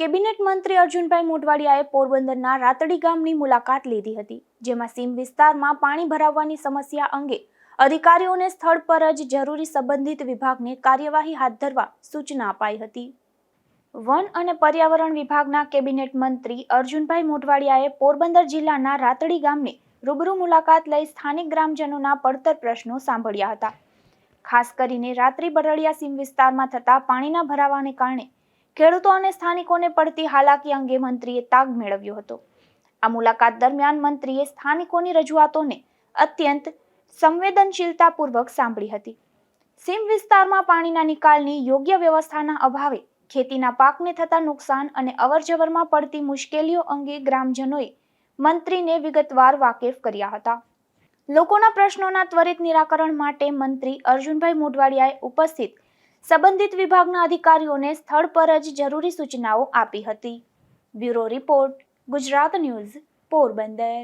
Cabinet મંત્રી અર્જુનભાઈ મોઢવાડિયાએ પોરબંદરના રાતડી ગામની મુલાકાત લીધી હતી, જેમાં સીમ વિસ્તારમાં પાણી ભરાવવાની સમસ્યા અંગે અધિકારીઓને સ્થળ પર જ જરૂરી સંબંધિત વિભાગને કાર્યવાહી હાથ ધરવા સૂચના અપાઈ હતી. વન અને પર્યાવરણ વિભાગના કેબિનેટ મંત્રી અર્જુનભાઈ મોઢવાડિયાએ પોરબંદર જિલ્લાના રાતડી ગામની રૂબરૂ મુલાકાત લઈ સ્થાનિક ગ્રામજનોના પડતર પ્રશ્નો સાંભળ્યા હતા. ખાસ કરીને રાત્રી બરડિયા સીમ વિસ્તારમાં થતા પાણીના ભરાવાને કારણે ખેડૂતો અને સ્થાનિકોને પડતી હાલાકી અંગે મંત્રીએ તાગ મેળવ્યો હતો. આ મુલાકાત દરમિયાન મંત્રીએ સ્થાનિકોની રજૂઆતોને અત્યંત સંવેદનશીલતાપૂર્વક સાંભળી હતી. સીમ વિસ્તારમાં પાણીના નિકાલની યોગ્ય વ્યવસ્થાના અભાવે ખેતીના પાકને થતા નુકસાન અને અવરજવરમાં પડતી મુશ્કેલીઓ અંગે ગ્રામજનોએ મંત્રીને વિગતવાર વાકેફ કર્યા હતા. લોકોના પ્રશ્નોના ત્વરિત નિરાકરણ માટે મંત્રી અર્જુનભાઈ મોઢવાડિયાએ ઉપસ્થિત સંબંધિત વિભાગના અધિકારીઓને સ્થળ પર જ જરૂરી સૂચનાઓ આપી હતી. Bureau report, Gujarat news, Porbandar.